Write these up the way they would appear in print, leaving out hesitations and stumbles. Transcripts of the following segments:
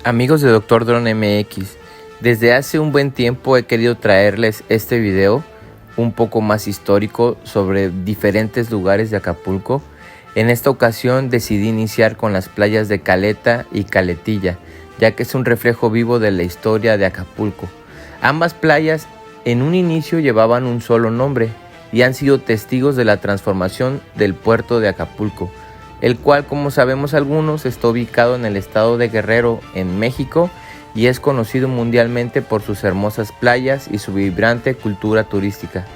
Amigos de Dr. Drone MX, desde hace un buen tiempo he querido traerles este video un poco más histórico sobre diferentes lugares de Acapulco. En esta ocasión decidí iniciar con las playas de Caleta y Caletilla, ya que es un reflejo vivo de la historia de Acapulco. Ambas playas en un inicio llevaban un solo nombre y han sido testigos de la transformación del puerto de Acapulco, el cual, como sabemos algunos, está ubicado en el estado de Guerrero, en México, y es conocido mundialmente por sus hermosas playas y su vibrante cultura turística.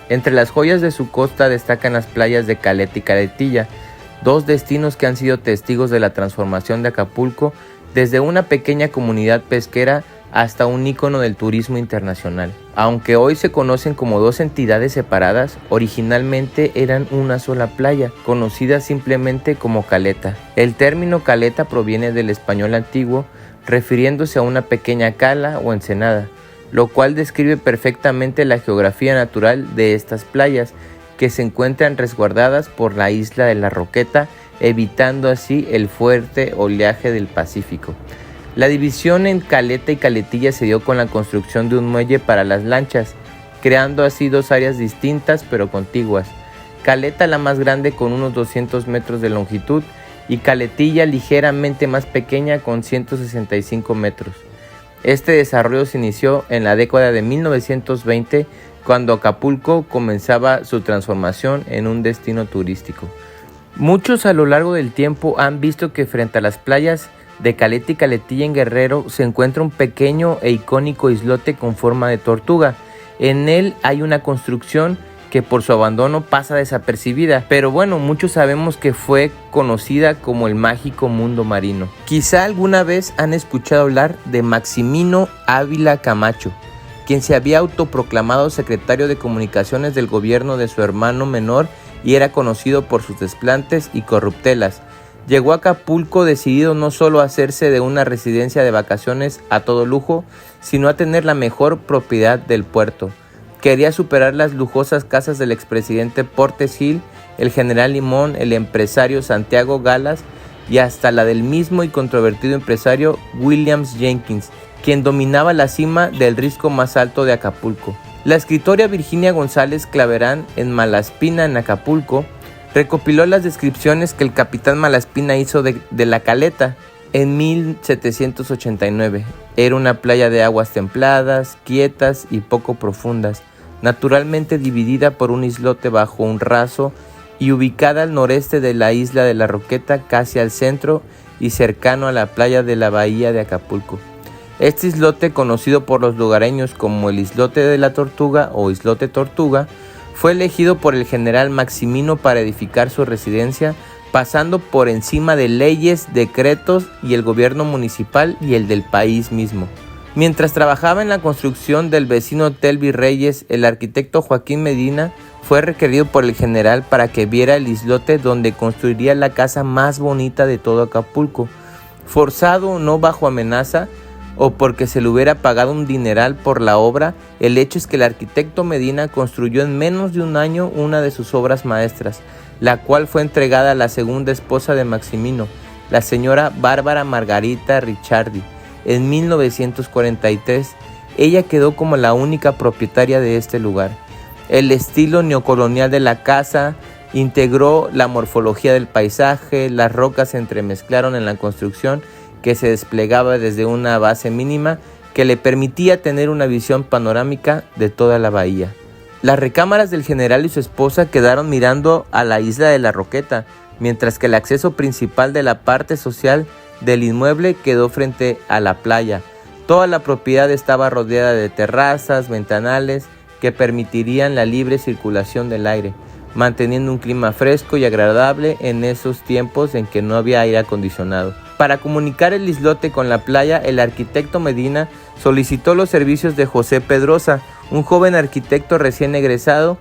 Entre las joyas de su costa destacan las playas de Caleta y Caletilla, dos destinos que han sido testigos de la transformación de Acapulco desde una pequeña comunidad pesquera hasta un ícono del turismo internacional. Aunque hoy se conocen como dos entidades separadas, originalmente eran una sola playa, conocida simplemente como Caleta. El término caleta proviene del español antiguo, refiriéndose a una pequeña cala o ensenada, lo cual describe perfectamente la geografía natural de estas playas, que se encuentran resguardadas por la isla de la Roqueta, evitando así el fuerte oleaje del Pacífico. La división en Caleta y Caletilla se dio con la construcción de un muelle para las lanchas, creando así dos áreas distintas pero contiguas. Caleta la más grande con unos 200 metros de longitud y Caletilla ligeramente más pequeña con 165 metros. Este desarrollo se inició en la década de 1920, cuando Acapulco comenzaba su transformación en un destino turístico. Muchos a lo largo del tiempo han visto que frente a las playas de Caleta y Caletilla en Guerrero se encuentra un pequeño e icónico islote con forma de tortuga. En él hay una construcción que por su abandono pasa desapercibida, pero bueno, muchos sabemos que fue conocida como el mágico mundo marino. Quizá alguna vez han escuchado hablar de Maximino Ávila Camacho, quien se había autoproclamado secretario de comunicaciones del gobierno de su hermano menor y era conocido por sus desplantes y corruptelas. Llegó a Acapulco decidido no solo a hacerse de una residencia de vacaciones a todo lujo, sino a tener la mejor propiedad del puerto. Quería superar las lujosas casas del expresidente Portes Gil, el general Limón, el empresario Santiago Galas y hasta la del mismo y controvertido empresario Williams Jenkins, quien dominaba la cima del risco más alto de Acapulco. La escritora Virginia González Claverán, en Malaspina, en Acapulco, recopiló las descripciones que el capitán Malaspina hizo de la Caleta en 1789. Era una playa de aguas templadas, quietas y poco profundas, naturalmente dividida por un islote bajo un raso y ubicada al noreste de la isla de la Roqueta, casi al centro y cercano a la playa de la bahía de Acapulco. Este islote, conocido por los lugareños como el Islote de la Tortuga o Islote Tortuga, fue elegido por el general Maximino para edificar su residencia, pasando por encima de leyes, decretos y el gobierno municipal y el del país mismo. Mientras trabajaba en la construcción del vecino Hotel Virreyes, el arquitecto Joaquín Medina fue requerido por el general para que viera el islote donde construiría la casa más bonita de todo Acapulco. Forzado o no bajo amenaza, o porque se le hubiera pagado un dineral por la obra, el hecho es que el arquitecto Medina construyó en menos de un año una de sus obras maestras, la cual fue entregada a la segunda esposa de Maximino, la señora Bárbara Margarita Ricciardi, en 1943. Ella quedó como la única propietaria de este lugar. El estilo neocolonial de la casa integró la morfología del paisaje, las rocas se entremezclaron en la construcción, que se desplegaba desde una base mínima que le permitía tener una visión panorámica de toda la bahía. Las recámaras del general y su esposa quedaron mirando a la isla de la Roqueta, mientras que el acceso principal de la parte social del inmueble quedó frente a la playa. Toda la propiedad estaba rodeada de terrazas, ventanales que permitirían la libre circulación del aire, manteniendo un clima fresco y agradable en esos tiempos en que no había aire acondicionado. Para comunicar el islote con la playa, el arquitecto Medina solicitó los servicios de José Pedrosa, un joven arquitecto recién egresado,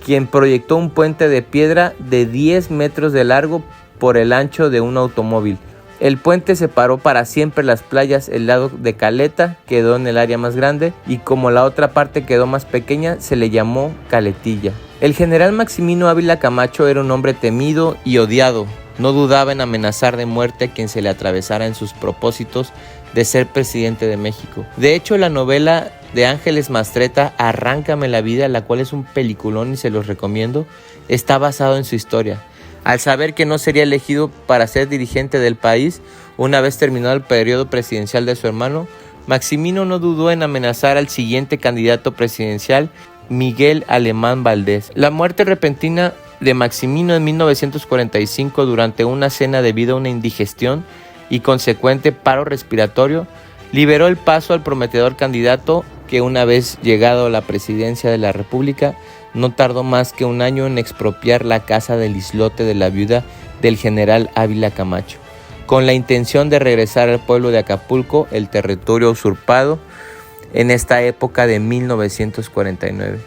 quien proyectó un puente de piedra de 10 metros de largo por el ancho de un automóvil. El puente separó para siempre las playas. El lado de Caleta quedó en el área más grande y como la otra parte quedó más pequeña, se le llamó Caletilla. El general Maximino Ávila Camacho era un hombre temido y odiado No dudaba en amenazar de muerte a quien se le atravesara en sus propósitos de ser presidente de México. De hecho, la novela de Ángeles Mastretta, Arráncame la vida, la cual es un peliculón y se los recomiendo, está basado en su historia. Al saber que no sería elegido para ser dirigente del país una vez terminado el periodo presidencial de su hermano, Maximino no dudó en amenazar al siguiente candidato presidencial, Miguel Alemán Valdés. La muerte repentina de Maximino en 1945 durante una cena debido a una indigestión y consecuente paro respiratorio liberó el paso al prometedor candidato que, una vez llegado a la presidencia de la República, no tardó más que un año en expropiar la casa del islote de la viuda del general Ávila Camacho, con la intención de regresar al pueblo de Acapulco el territorio usurpado en esta época de 1949.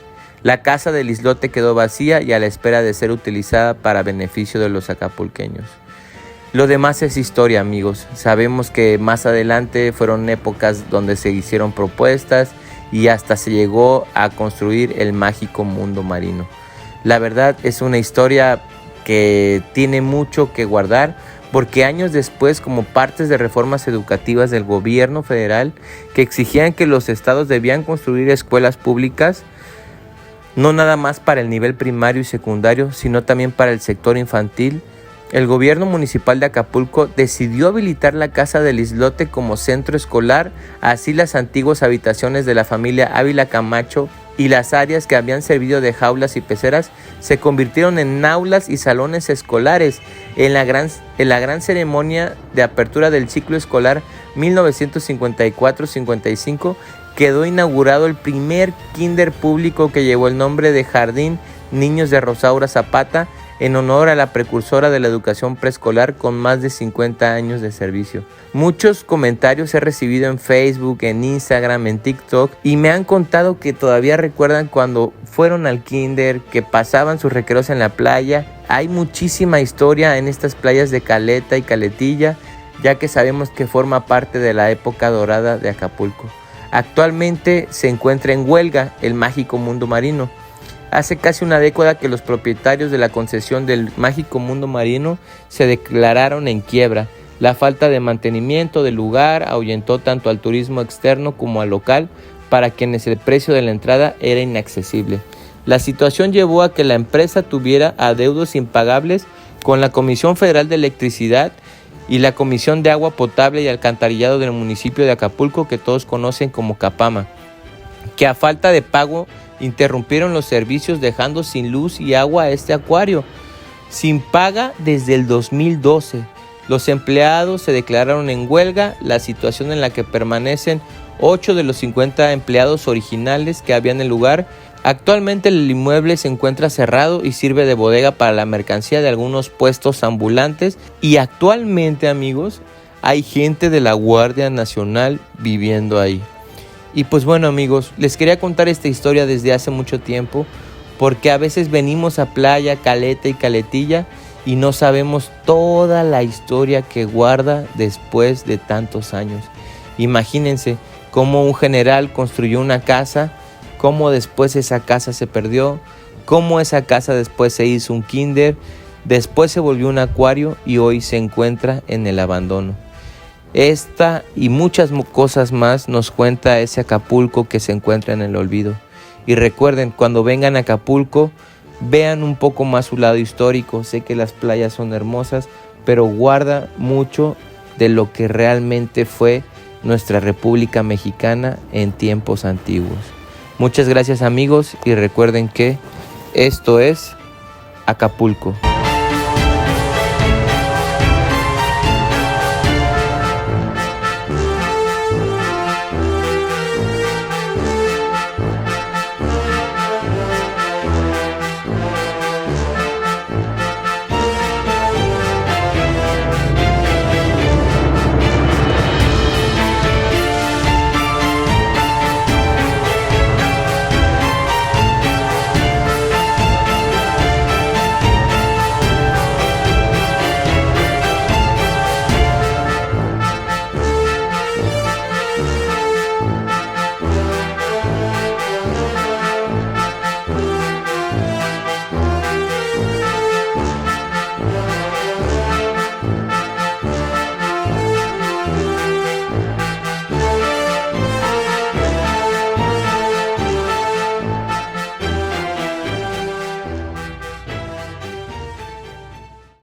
La casa del islote quedó vacía y a la espera de ser utilizada para beneficio de los acapulqueños. Lo demás es historia, amigos. Sabemos que más adelante fueron épocas donde se hicieron propuestas y hasta se llegó a construir el mágico mundo marino. La verdad es una historia que tiene mucho que guardar, porque años después, como partes de reformas educativas del gobierno federal que exigían que los estados debían construir escuelas públicas, no nada más para el nivel primario y secundario, sino también para el sector infantil, el gobierno municipal de Acapulco decidió habilitar la casa del islote como centro escolar. Así, las antiguas habitaciones de la familia Ávila Camacho y las áreas que habían servido de jaulas y peceras se convirtieron en aulas y salones escolares. En la gran ceremonia de apertura del ciclo escolar 1954-55 quedó inaugurado el primer kinder público que llevó el nombre de Jardín Niños de Rosaura Zapata, en honor a la precursora de la educación preescolar con más de 50 años de servicio. Muchos comentarios he recibido en Facebook, en Instagram, en TikTok, y me han contado que todavía recuerdan cuando fueron al kinder, que pasaban sus recreos en la playa. Hay muchísima historia en estas playas de Caleta y Caletilla, ya que sabemos que forma parte de la época dorada de Acapulco. Actualmente se encuentra en huelga el mágico mundo marino. Hace casi una década que los propietarios de la concesión del mágico mundo marino se declararon en quiebra. La falta de mantenimiento del lugar ahuyentó tanto al turismo externo como al local, para quienes el precio de la entrada era inaccesible. La situación llevó a que la empresa tuviera adeudos impagables con la Comisión Federal de Electricidad y la Comisión de Agua Potable y Alcantarillado del municipio de Acapulco, que todos conocen como Capama, que a falta de pago interrumpieron los servicios, dejando sin luz y agua a este acuario, sin paga desde el 2012. Los empleados se declararon en huelga, la situación en la que permanecen 8 de los 50 empleados originales que había en el lugar. Actualmente el inmueble se encuentra cerrado y sirve de bodega para la mercancía de algunos puestos ambulantes, y actualmente, amigos, hay gente de la Guardia Nacional viviendo ahí. Y pues bueno, amigos, les quería contar esta historia desde hace mucho tiempo, porque a veces venimos a Playa, Caleta y Caletilla y no sabemos toda la historia que guarda después de tantos años. Imagínense cómo un general construyó una casa, cómo después esa casa se perdió, cómo esa casa después se hizo un kinder, después se volvió un acuario y hoy se encuentra en el abandono. Esta y muchas cosas más nos cuenta ese Acapulco que se encuentra en el olvido. Y recuerden, cuando vengan a Acapulco, vean un poco más su lado histórico. Sé que las playas son hermosas, pero guarda mucho de lo que realmente fue nuestra República Mexicana en tiempos antiguos. Muchas gracias, amigos, y recuerden que esto es Acapulco.